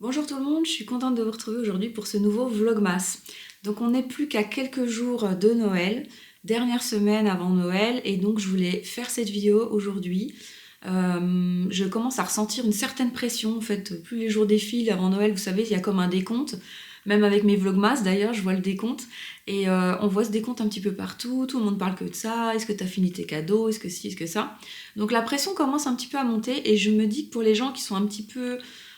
Bonjour tout le monde, je suis contente de vous retrouver aujourd'hui pour ce nouveau Vlogmas. Donc on n'est plus qu'à quelques jours de Noël, dernière semaine avant Noël, et donc je voulais faire cette vidéo aujourd'hui. Je commence à ressentir une certaine pression, en fait, plus les jours défilent avant Noël, vous savez, il y a comme un décompte. Même avec mes Vlogmas d'ailleurs, je vois le décompte, et on voit ce décompte un petit peu partout, tout le monde parle que de ça, est-ce que t'as fini tes cadeaux, est-ce que ci, est-ce que ça. Donc la pression commence un petit peu à monter, et je me dis que pour les gens qui sont un petit peu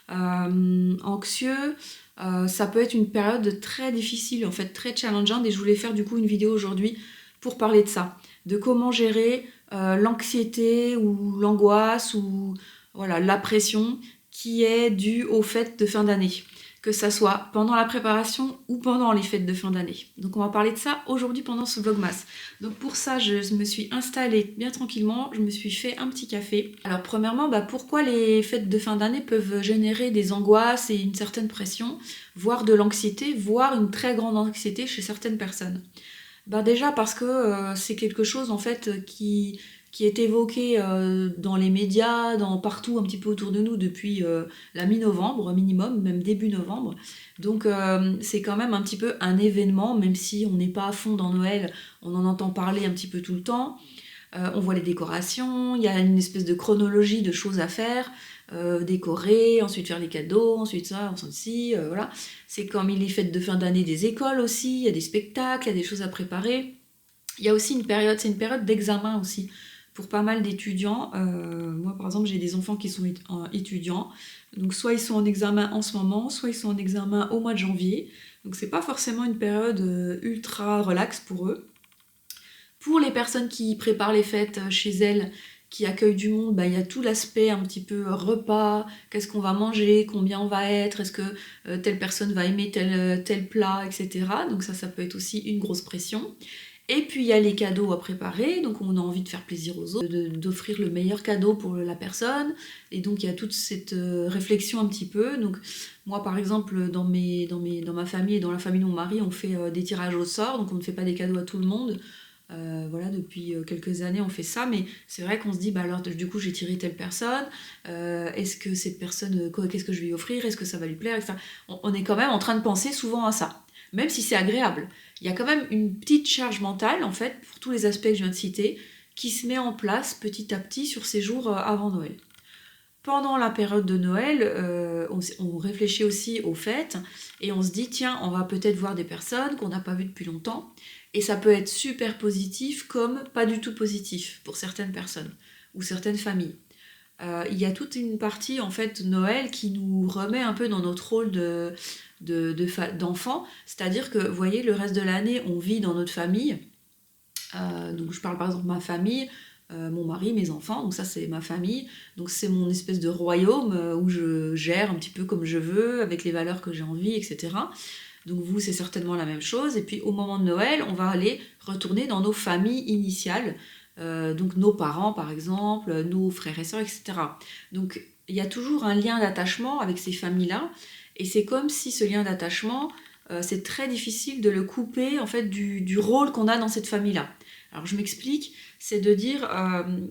anxieux, ça peut être une période très difficile, en fait très challengeante, et je voulais faire du coup une vidéo aujourd'hui pour parler de ça, de comment gérer l'anxiété ou l'angoisse ou voilà, la pression qui est due aux fêtes de fin d'année, que ça soit pendant la préparation ou pendant les fêtes de fin d'année. Donc on va parler de ça aujourd'hui pendant ce vlogmas. Donc pour ça, je me suis installée bien tranquillement, je me suis fait un petit café. Alors premièrement, pourquoi les fêtes de fin d'année peuvent générer des angoisses et une certaine pression, voire de l'anxiété, voire une très grande anxiété chez certaines personnes. Déjà parce que c'est quelque chose en fait qui est évoqué dans les médias, partout un petit peu autour de nous depuis la mi-novembre minimum, même début novembre. Donc c'est quand même un petit peu un événement, même si on n'est pas à fond dans Noël, on en entend parler un petit peu tout le temps. On voit les décorations, il y a une espèce de chronologie de choses à faire, décorer, ensuite faire les cadeaux, ensuite ça, ensuite ci, voilà. C'est comme les fêtes de fin d'année des écoles aussi, il y a des spectacles, il y a des choses à préparer. Il y a aussi une période, c'est une période d'examen aussi, pour pas mal d'étudiants. Moi par exemple j'ai des enfants qui sont étudiants, donc soit ils sont en examen en ce moment, soit ils sont en examen au mois de janvier, donc c'est pas forcément une période ultra relax pour eux. Pour les personnes qui préparent les fêtes chez elles, qui accueillent du monde, il y a tout l'aspect un petit peu repas, qu'est-ce qu'on va manger, combien on va être, est-ce que telle personne va aimer tel plat, etc. Donc ça peut être aussi une grosse pression. Et puis il y a les cadeaux à préparer, donc on a envie de faire plaisir aux autres, d'offrir le meilleur cadeau pour la personne, et donc il y a toute cette réflexion un petit peu. Donc moi par exemple dans ma famille et dans la famille de mon mari, on fait des tirages au sort, donc on ne fait pas des cadeaux à tout le monde. Voilà, depuis quelques années on fait ça, mais c'est vrai qu'on se dit alors du coup j'ai tiré telle personne, est-ce que cette personne, qu'est-ce que je vais lui offrir, est-ce que ça va lui plaire, etc. On est quand même en train de penser souvent à ça, même si c'est agréable. Il y a quand même une petite charge mentale en fait pour tous les aspects que je viens de citer qui se met en place petit à petit sur ces jours avant Noël. Pendant la période de Noël, on réfléchit aussi aux fêtes et on se dit tiens, on va peut-être voir des personnes qu'on n'a pas vues depuis longtemps, et ça peut être super positif comme pas du tout positif pour certaines personnes ou certaines familles. Il y a toute une partie en fait Noël qui nous remet un peu dans notre rôle d'enfant, c'est-à-dire que vous voyez, le reste de l'année on vit dans notre famille. Donc je parle par exemple de ma famille, mon mari, mes enfants, donc ça c'est ma famille, donc c'est mon espèce de royaume où je gère un petit peu comme je veux, avec les valeurs que j'ai envie, etc. Donc vous c'est certainement la même chose, et puis au moment de Noël, on va aller retourner dans nos familles initiales, donc nos parents par exemple, nos frères et sœurs, etc. Donc il y a toujours un lien d'attachement avec ces familles-là, et c'est comme si ce lien d'attachement, c'est très difficile de le couper en fait du rôle qu'on a dans cette famille-là. Alors je m'explique, c'est de dire,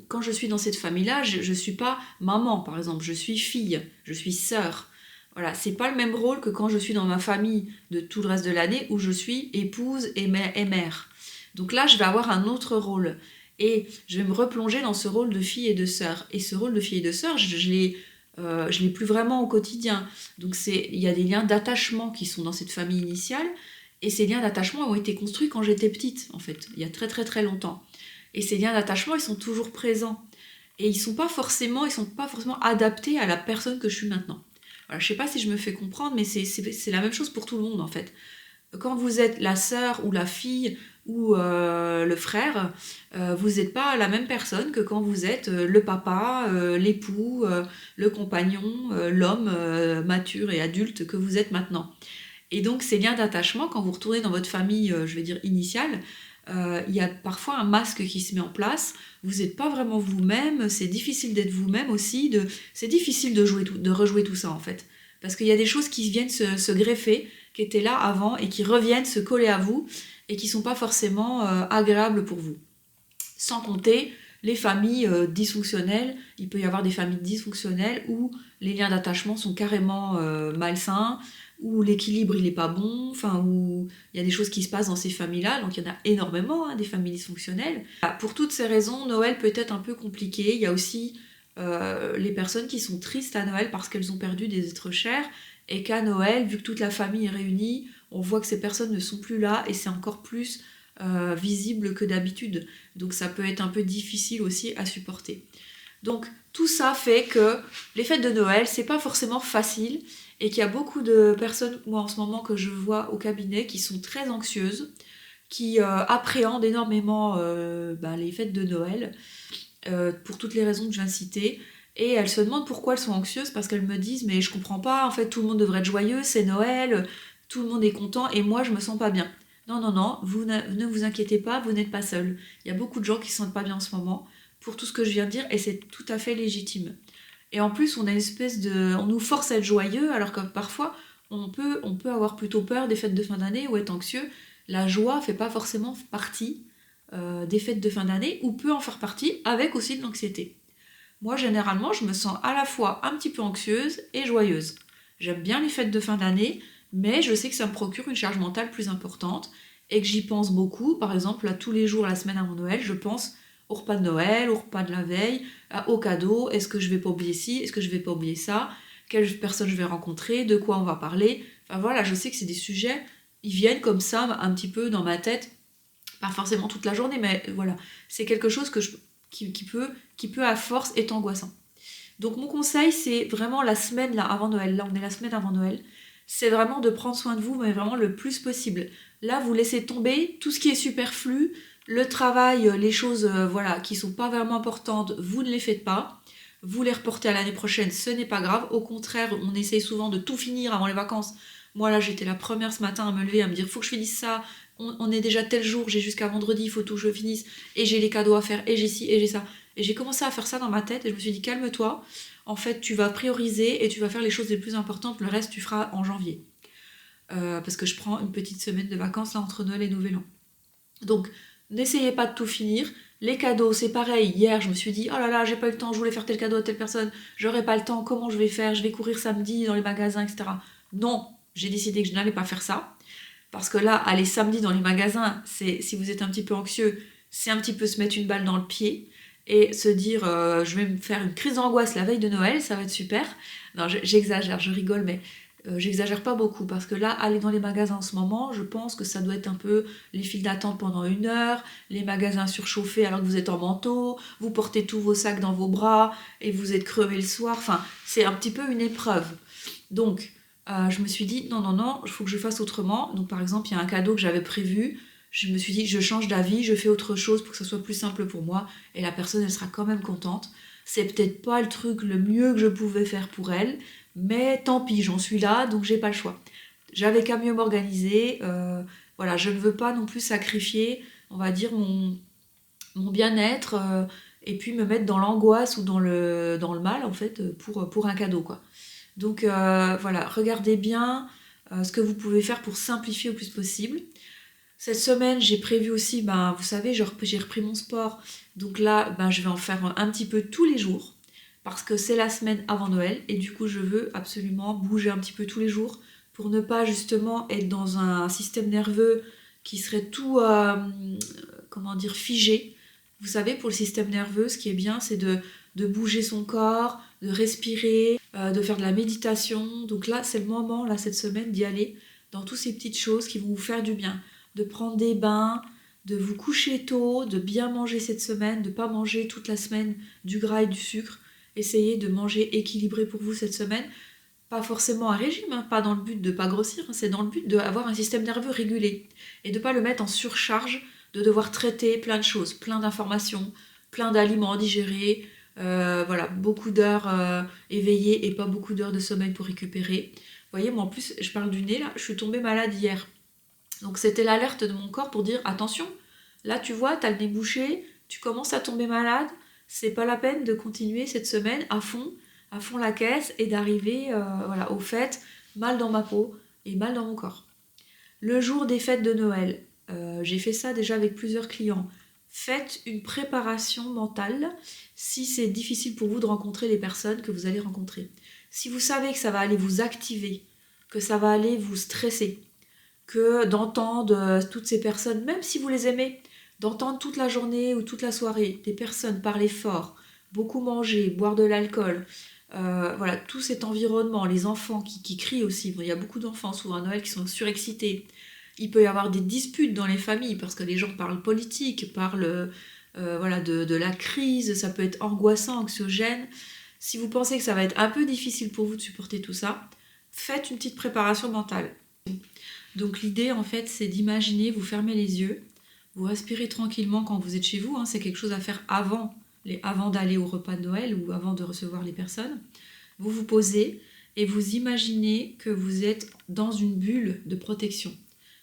quand je suis dans cette famille-là, je ne suis pas maman par exemple, je suis fille, je suis sœur. Voilà, c'est pas le même rôle que quand je suis dans ma famille de tout le reste de l'année où je suis épouse et mère. Donc là, je vais avoir un autre rôle. Et je vais me replonger dans ce rôle de fille et de sœur. Et ce rôle de fille et de sœur, je l'ai plus vraiment au quotidien. Donc il y a des liens d'attachement qui sont dans cette famille initiale. Et ces liens d'attachement ont été construits quand j'étais petite, en fait, il y a très très très longtemps. Et ces liens d'attachement, ils sont toujours présents. Et ils sont pas forcément adaptés à la personne que je suis maintenant. Voilà, je sais pas si je me fais comprendre, mais c'est la même chose pour tout le monde, en fait. Quand vous êtes la sœur ou la fille ou le frère, vous n'êtes pas la même personne que quand vous êtes le papa, l'époux, le compagnon, l'homme mature et adulte que vous êtes maintenant. Et donc ces liens d'attachement, quand vous retournez dans votre famille, je vais dire initiale, il y a parfois un masque qui se met en place, vous n'êtes pas vraiment vous-même, c'est difficile d'être vous-même aussi, c'est difficile de rejouer tout ça en fait. Parce qu'il y a des choses qui viennent se greffer, qui étaient là avant et qui reviennent se coller à vous et qui ne sont pas forcément agréables pour vous. Sans compter les familles dysfonctionnelles, il peut y avoir des familles dysfonctionnelles où les liens d'attachement sont carrément malsains, où l'équilibre il n'est pas bon, enfin où il y a des choses qui se passent dans ces familles-là, donc il y en a énormément, hein, des familles dysfonctionnelles. Pour toutes ces raisons, Noël peut être un peu compliqué. Il y a aussi les personnes qui sont tristes à Noël parce qu'elles ont perdu des êtres chers, et qu'à Noël, vu que toute la famille est réunie, on voit que ces personnes ne sont plus là, et c'est encore plus visible que d'habitude. Donc ça peut être un peu difficile aussi à supporter. Donc tout ça fait que les fêtes de Noël, c'est pas forcément facile, et qu'il y a beaucoup de personnes, moi en ce moment, que je vois au cabinet, qui sont très anxieuses, qui appréhendent énormément les fêtes de Noël, pour toutes les raisons que je viens de citer. Et elles se demandent pourquoi elles sont anxieuses, parce qu'elles me disent mais je comprends pas, en fait tout le monde devrait être joyeux, c'est Noël, tout le monde est content et moi je me sens pas bien. Non, non, non, vous ne vous inquiétez pas, vous n'êtes pas seul. Il y a beaucoup de gens qui se sentent pas bien en ce moment pour tout ce que je viens de dire, et c'est tout à fait légitime. Et en plus, on a une espèce de... On nous force à être joyeux, alors que parfois, on peut avoir plutôt peur des fêtes de fin d'année ou être anxieux. La joie fait pas forcément partie des fêtes de fin d'année, ou peut en faire partie avec aussi de l'anxiété. Moi, généralement, je me sens à la fois un petit peu anxieuse et joyeuse. J'aime bien les fêtes de fin d'année, mais je sais que ça me procure une charge mentale plus importante et que j'y pense beaucoup. Par exemple, là, tous les jours, la semaine avant Noël, je pense au repas de Noël, au repas de la veille, aux cadeaux. Est-ce que je vais pas oublier ci? Est-ce que je vais pas oublier ça? Quelle personne je vais rencontrer? De quoi on va parler? Enfin voilà, je sais que c'est des sujets, ils viennent comme ça, un petit peu dans ma tête. Pas forcément toute la journée, mais voilà. C'est quelque chose qui peut à force être angoissant. Donc mon conseil, c'est vraiment la semaine là avant Noël. Là, on est la semaine avant Noël. C'est vraiment de prendre soin de vous, mais vraiment le plus possible. Là, vous laissez tomber tout ce qui est superflu, le travail, les choses qui sont pas vraiment importantes, vous ne les faites pas. Vous les reportez à l'année prochaine, ce n'est pas grave. Au contraire, on essaye souvent de tout finir avant les vacances. Moi là, j'étais la première ce matin à me lever, à me dire faut que je finisse ça. On est déjà tel jour, j'ai jusqu'à vendredi, il faut tout que je finisse. Et j'ai les cadeaux à faire, et j'ai ci, et j'ai ça. Et j'ai commencé à faire ça dans ma tête, et je me suis dit calme-toi. En fait, tu vas prioriser et tu vas faire les choses les plus importantes. Le reste, tu feras en janvier. Parce que je prends une petite semaine de vacances là entre Noël et Nouvel An. Donc, n'essayez pas de tout finir. Les cadeaux, c'est pareil. Hier, je me suis dit, oh là là, j'ai pas eu le temps, je voulais faire tel cadeau à telle personne, j'aurai pas le temps, comment je vais faire? Je vais courir samedi dans les magasins, etc. Non, j'ai décidé que je n'allais pas faire ça. Parce que là, aller samedi dans les magasins, si vous êtes un petit peu anxieux, c'est un petit peu se mettre une balle dans le pied et se dire je vais me faire une crise d'angoisse la veille de Noël, ça va être super. Non, j'exagère, je rigole, mais j'exagère pas beaucoup, parce que là, aller dans les magasins en ce moment, je pense que ça doit être un peu les files d'attente pendant 1 heure, les magasins surchauffés alors que vous êtes en manteau, vous portez tous vos sacs dans vos bras et vous êtes crevé le soir, enfin, c'est un petit peu une épreuve. Donc, je me suis dit, non, non, non, il faut que je fasse autrement. Donc, par exemple, il y a un cadeau que j'avais prévu, je me suis dit, je change d'avis, je fais autre chose pour que ça soit plus simple pour moi, et la personne, elle sera quand même contente. C'est peut-être pas le truc le mieux que je pouvais faire pour elle, mais tant pis, j'en suis là, donc j'ai pas le choix. J'avais qu'à mieux m'organiser, voilà, je ne veux pas non plus sacrifier, on va dire, mon bien-être, et puis me mettre dans l'angoisse ou dans le mal, en fait, pour un cadeau, quoi. Donc voilà, regardez bien ce que vous pouvez faire pour simplifier au plus possible. Cette semaine, j'ai prévu aussi, vous savez, j'ai repris mon sport. Donc là, je vais en faire un petit peu tous les jours, parce que c'est la semaine avant Noël, et du coup, je veux absolument bouger un petit peu tous les jours pour ne pas justement être dans un système nerveux qui serait tout, figé. Vous savez, pour le système nerveux, ce qui est bien, c'est de bouger son corps, de respirer, de faire de la méditation. Donc là, c'est le moment, là, cette semaine, d'y aller dans toutes ces petites choses qui vont vous faire du bien. De prendre des bains, de vous coucher tôt, de bien manger cette semaine, de ne pas manger toute la semaine du gras et du sucre. Essayez de manger équilibré pour vous cette semaine. Pas forcément un régime, pas dans le but de ne pas grossir, c'est dans le but d'avoir un système nerveux régulé. Et de ne pas le mettre en surcharge, de devoir traiter plein de choses, plein d'informations, plein d'aliments digérés, beaucoup d'heures éveillées et pas beaucoup d'heures de sommeil pour récupérer. Vous voyez, moi en plus, je parle du nez là, je suis tombée malade hier. Donc c'était l'alerte de mon corps pour dire attention, là tu vois, t'as le nez bouché, tu commences à tomber malade, c'est pas la peine de continuer cette semaine à fond la caisse et d'arriver au fait, mal dans ma peau et mal dans mon corps. Le jour des fêtes de Noël, j'ai fait ça déjà avec plusieurs clients. faites une préparation mentale si c'est difficile pour vous de rencontrer les personnes que vous allez rencontrer. Si vous savez que ça va aller vous activer, que ça va aller vous stresser, que d'entendre toutes ces personnes, même si vous les aimez, d'entendre toute la journée ou toute la soirée des personnes parler fort, beaucoup manger, boire de l'alcool, voilà, tout cet environnement, les enfants qui crient aussi, bon, il y a beaucoup d'enfants souvent à Noël qui sont surexcités, il peut y avoir des disputes dans les familles parce que les gens parlent politique, parlent voilà, de la crise, ça peut être angoissant, anxiogène. Si vous pensez que ça va être un peu difficile pour vous de supporter tout ça, faites une petite préparation mentale. Donc l'idée en fait c'est d'imaginer, vous fermez les yeux, vous respirez tranquillement quand vous êtes chez vous, hein, c'est quelque chose à faire avant d'aller au repas de Noël ou avant de recevoir les personnes. Vous vous posez et vous imaginez que vous êtes dans une bulle de protection.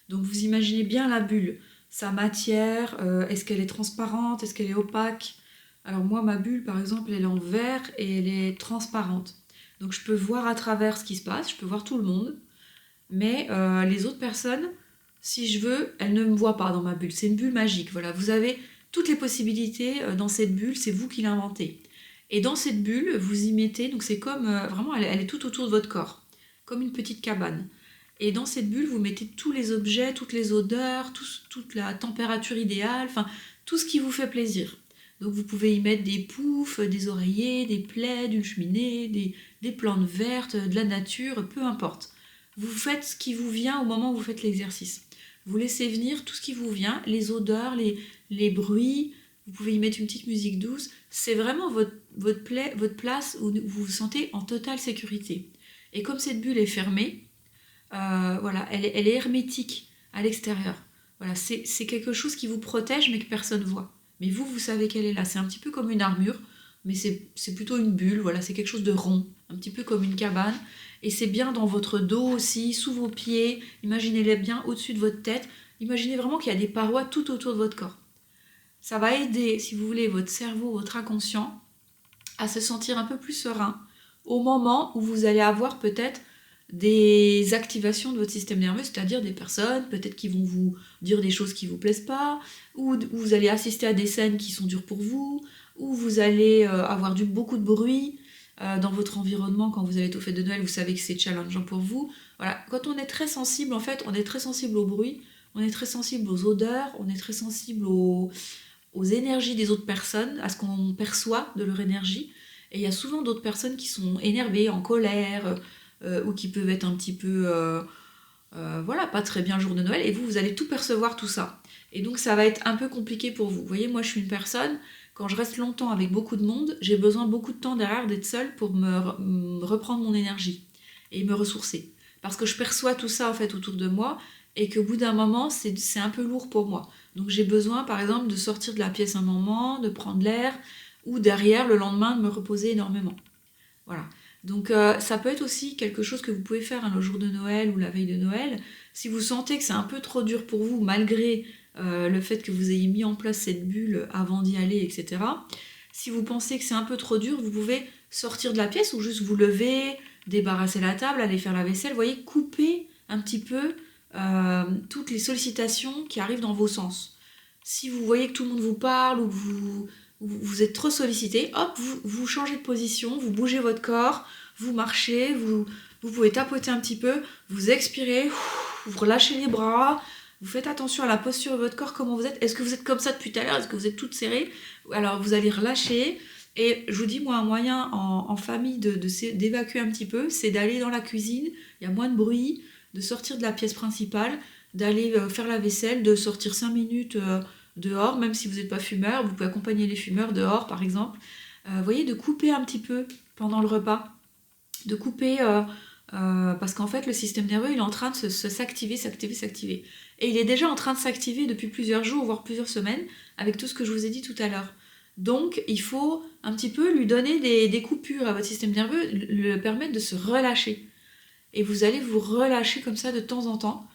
Donc vous imaginez bien la bulle, sa matière, est-ce qu'elle est transparente, est-ce qu'elle est opaque? Alors moi ma bulle par exemple elle est en verre et elle est transparente. Donc je peux voir à travers ce qui se passe, je peux voir tout le monde, mais les autres personnes, si je veux, elles ne me voient pas dans ma bulle. C'est une bulle magique, voilà. Vous avez toutes les possibilités dans cette bulle, c'est vous qui l'inventez. Et dans cette bulle, vous y mettez, donc c'est comme, vraiment, elle est tout autour de votre corps, comme une petite cabane. Et dans cette bulle, vous mettez tous les objets, toutes les odeurs, toute la température idéale, enfin, tout ce qui vous fait plaisir. Donc vous pouvez y mettre des poufs, des oreillers, des plaids, une cheminée, des plantes vertes, de la nature, peu importe. Vous faites ce qui vous vient au moment où vous faites l'exercice. Vous laissez venir tout ce qui vous vient, les odeurs, les bruits, vous pouvez y mettre une petite musique douce. C'est vraiment votre place où vous vous sentez en totale sécurité. Et comme cette bulle est fermée, voilà, elle est hermétique à l'extérieur. Voilà, c'est quelque chose qui vous protège mais que personne ne voit. Mais vous savez qu'elle est là. C'est un petit peu comme une armure, mais c'est plutôt une bulle. Voilà, c'est quelque chose de rond, un petit peu comme une cabane. Et c'est bien dans votre dos aussi, sous vos pieds. Imaginez-les bien au-dessus de votre tête. Imaginez vraiment qu'il y a des parois tout autour de votre corps. Ça va aider, si vous voulez, votre cerveau, votre inconscient, à se sentir un peu plus serein au moment où vous allez avoir peut-être des activations de votre système nerveux, c'est-à-dire des personnes peut-être qui vont vous dire des choses qui ne vous plaisent pas, ou vous allez assister à des scènes qui sont dures pour vous, ou vous allez avoir beaucoup de bruit dans votre environnement quand vous allez être aux fêtes de Noël, vous savez que c'est challengeant pour vous. Voilà, quand on est très sensible, en fait, on est très sensible au bruit, on est très sensible aux odeurs, on est très sensible aux énergies des autres personnes, à ce qu'on perçoit de leur énergie. Et il y a souvent d'autres personnes qui sont énervées, en colère, ou qui peuvent être un petit peu, voilà, pas très bien le jour de Noël, et vous allez tout percevoir tout ça. Et donc ça va être un peu compliqué pour vous. Vous voyez, moi je suis une personne, quand je reste longtemps avec beaucoup de monde, j'ai besoin beaucoup de temps derrière d'être seule pour me reprendre mon énergie et me ressourcer. Parce que je perçois tout ça en fait autour de moi, et qu'au bout d'un moment, c'est un peu lourd pour moi. Donc j'ai besoin par exemple de sortir de la pièce un moment, de prendre l'air, ou derrière le lendemain de me reposer énormément. Voilà. Donc ça peut être aussi quelque chose que vous pouvez faire le jour de Noël ou la veille de Noël. Si vous sentez que c'est un peu trop dur pour vous, malgré le fait que vous ayez mis en place cette bulle avant d'y aller, etc. Si vous pensez que c'est un peu trop dur, vous pouvez sortir de la pièce ou juste vous lever, débarrasser la table, aller faire la vaisselle. Vous voyez, couper un petit peu toutes les sollicitations qui arrivent dans vos sens. Si vous voyez que tout le monde vous parle ou que vous êtes trop sollicité, hop, vous changez de position, vous bougez votre corps, vous marchez, vous pouvez tapoter un petit peu, vous expirez, vous relâchez les bras, vous faites attention à la posture de votre corps, comment vous êtes. Est-ce que vous êtes comme ça depuis tout à l'heure? Est-ce que vous êtes toutes serrées? Alors vous allez relâcher. Et je vous dis, moi, un moyen en famille d'évacuer un petit peu, c'est d'aller dans la cuisine, il y a moins de bruit, de sortir de la pièce principale, d'aller faire la vaisselle, de sortir 5 minutes dehors, même si vous n'êtes pas fumeur, vous pouvez accompagner les fumeurs dehors par exemple. Vous voyez, de couper un petit peu pendant le repas, de couper parce qu'en fait le système nerveux il est en train de s'activer. Et il est déjà en train de s'activer depuis plusieurs jours, voire plusieurs semaines, avec tout ce que je vous ai dit tout à l'heure. Donc il faut un petit peu lui donner des coupures à votre système nerveux, le permettre de se relâcher. Et vous allez vous relâcher comme ça de temps en temps.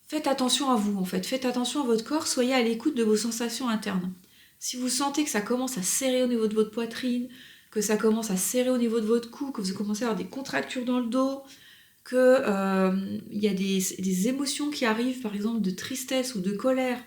Faites attention à vous en fait, faites attention à votre corps, soyez à l'écoute de vos sensations internes. Si vous sentez que ça commence à serrer au niveau de votre poitrine, que ça commence à serrer au niveau de votre cou, que vous commencez à avoir des contractures dans le dos, qu'il y a des émotions qui arrivent, par exemple de tristesse ou de colère,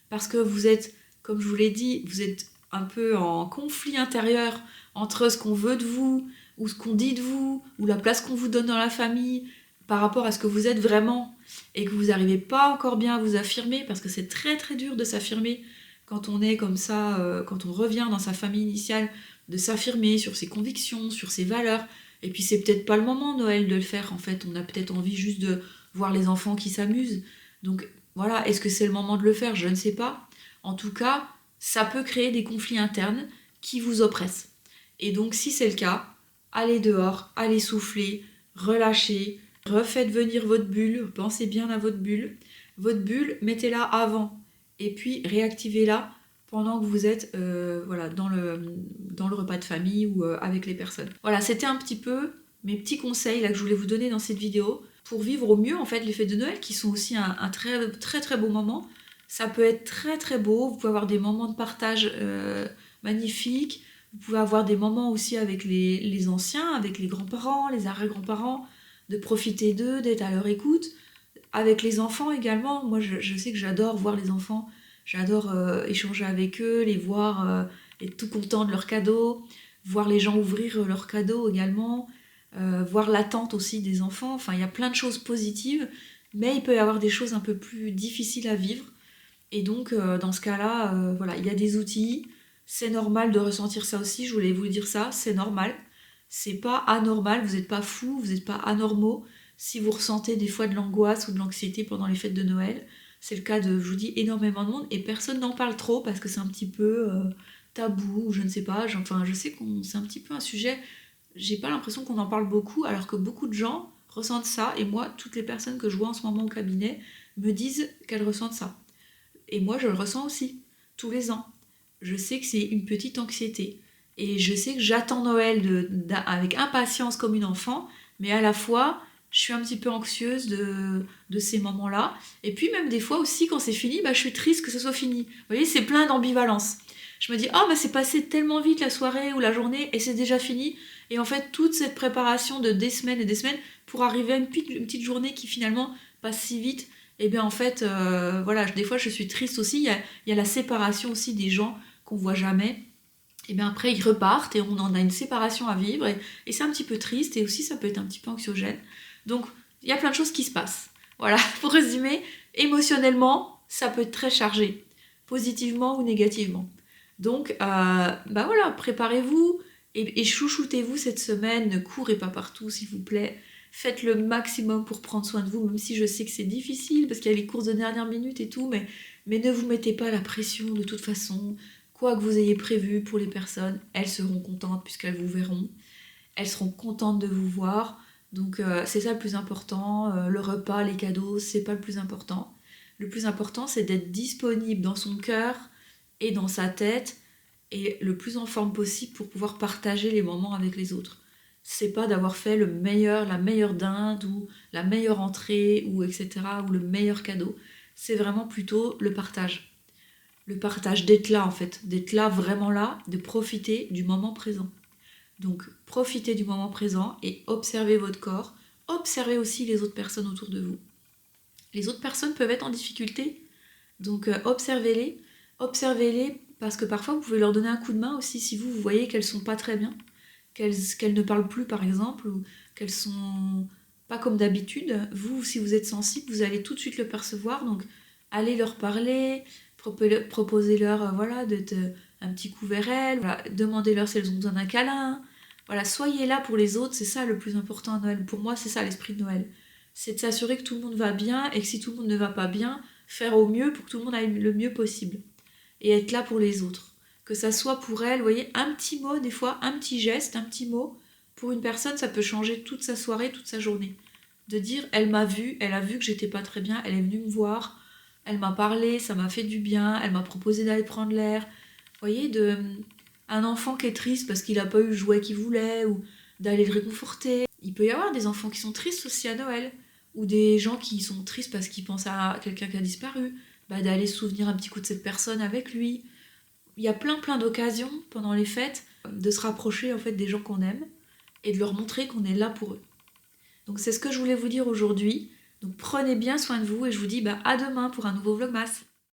parce que vous êtes comme je vous l'ai dit, vous êtes un peu en conflit intérieur entre ce qu'on veut de vous, ou ce qu'on dit de vous, ou la place qu'on vous donne dans la famille, par rapport à ce que vous êtes vraiment, et que vous n'arrivez pas encore bien à vous affirmer, parce que c'est très très dur de s'affirmer quand on est comme ça, quand on revient dans sa famille initiale, de s'affirmer sur ses convictions, sur ses valeurs. Et puis c'est peut-être pas le moment Noël de le faire, en fait, on a peut-être envie juste de voir les enfants qui s'amusent. Donc voilà, est-ce que c'est le moment de le faire? Je ne sais pas. En tout cas, ça peut créer des conflits internes qui vous oppressent. Et donc si c'est le cas, allez dehors, allez souffler, relâchez, refaites venir votre bulle, pensez bien à votre bulle. Votre bulle, mettez-la avant et puis réactivez-la pendant que vous êtes voilà, dans le repas de famille ou avec les personnes. Voilà, c'était un petit peu mes petits conseils là, que je voulais vous donner dans cette vidéo pour vivre au mieux en fait les fêtes de Noël qui sont aussi un très très très beau moment. Ça peut être très très beau, vous pouvez avoir des moments de partage magnifiques, vous pouvez avoir des moments aussi avec les anciens, avec les grands-parents, les arrière-grands-parents, de profiter d'eux, d'être à leur écoute. Avec les enfants également, moi je sais que j'adore voir les enfants, j'adore échanger avec eux, les voir être tout contents de leurs cadeaux, voir les gens ouvrir leurs cadeaux également, voir l'attente aussi des enfants. Enfin, il y a plein de choses positives, mais il peut y avoir des choses un peu plus difficiles à vivre. Et donc, dans ce cas-là, voilà, il y a des outils, c'est normal de ressentir ça aussi, je voulais vous dire ça, c'est normal. C'est pas anormal, vous n'êtes pas fous, vous n'êtes pas anormaux. Si vous ressentez des fois de l'angoisse ou de l'anxiété pendant les fêtes de Noël, c'est le cas de, je vous dis, énormément de monde et personne n'en parle trop parce que c'est un petit peu tabou ou je ne sais pas. Enfin, je sais que c'est un petit peu un sujet, j'ai pas l'impression qu'on en parle beaucoup alors que beaucoup de gens ressentent ça et moi, toutes les personnes que je vois en ce moment au cabinet me disent qu'elles ressentent ça. Et moi, je le ressens aussi, tous les ans. Je sais que c'est une petite anxiété. Et je sais que j'attends Noël avec impatience comme une enfant, mais à la fois, je suis un petit peu anxieuse de ces moments-là. Et puis même des fois aussi, quand c'est fini, bah, je suis triste que ce soit fini. Vous voyez, c'est plein d'ambivalence. Je me dis, oh, bah, c'est passé tellement vite la soirée ou la journée, et c'est déjà fini. Et en fait, toute cette préparation de des semaines et des semaines pour arriver à une petite journée qui finalement passe si vite, et bien en fait, voilà, des fois je suis triste aussi. Il y a la séparation aussi des gens qu'on voit jamais. Et bien après ils repartent et on en a une séparation à vivre et c'est un petit peu triste et aussi ça peut être un petit peu anxiogène. Donc il y a plein de choses qui se passent. Voilà, pour résumer, émotionnellement, ça peut être très chargé, positivement ou négativement. Donc bah voilà, préparez-vous et chouchoutez-vous cette semaine, ne courez pas partout s'il vous plaît. Faites le maximum pour prendre soin de vous, même si je sais que c'est difficile parce qu'il y a les courses de dernière minute et tout, mais ne vous mettez pas la pression de toute façon. Quoi que vous ayez prévu pour les personnes, elles seront contentes puisqu'elles vous verront. Elles seront contentes de vous voir. Donc c'est ça le plus important. Le repas, les cadeaux, c'est pas le plus important. Le plus important, c'est d'être disponible dans son cœur et dans sa tête et le plus en forme possible pour pouvoir partager les moments avec les autres. C'est pas d'avoir fait la meilleure dinde ou la meilleure entrée ou etc. ou le meilleur cadeau. C'est vraiment plutôt le partage. Le partage, d'être là en fait, d'être là, vraiment là, de profiter du moment présent. Donc profitez du moment présent et observez votre corps, observez aussi les autres personnes autour de vous. Les autres personnes peuvent être en difficulté, donc observez-les parce que parfois vous pouvez leur donner un coup de main aussi si vous voyez qu'elles sont pas très bien, qu'elles ne parlent plus par exemple, ou qu'elles sont pas comme d'habitude. Vous, si vous êtes sensible, vous allez tout de suite le percevoir, donc allez leur parler, proposez-leur voilà, d'être un petit coup vers elles, voilà, demandez-leur si elles ont besoin d'un câlin. Voilà, soyez là pour les autres, c'est ça le plus important à Noël. Pour moi, c'est ça l'esprit de Noël. C'est de s'assurer que tout le monde va bien et que si tout le monde ne va pas bien, faire au mieux pour que tout le monde aille le mieux possible. Et être là pour les autres. Que ça soit pour elles, vous voyez, un petit mot des fois, un petit geste, un petit mot, pour une personne, ça peut changer toute sa soirée, toute sa journée. De dire, elle m'a vu, elle a vu que j'étais pas très bien, elle est venue me voir, elle m'a parlé, ça m'a fait du bien, elle m'a proposé d'aller prendre l'air. Vous voyez, un enfant qui est triste parce qu'il n'a pas eu le jouet qu'il voulait, ou d'aller le réconforter. Il peut y avoir des enfants qui sont tristes aussi à Noël, ou des gens qui sont tristes parce qu'ils pensent à quelqu'un qui a disparu, bah, d'aller se souvenir un petit coup de cette personne avec lui. Il y a plein d'occasions pendant les fêtes de se rapprocher en fait des gens qu'on aime et de leur montrer qu'on est là pour eux. Donc c'est ce que je voulais vous dire aujourd'hui. Donc prenez bien soin de vous et je vous dis à demain pour un nouveau Vlogmas.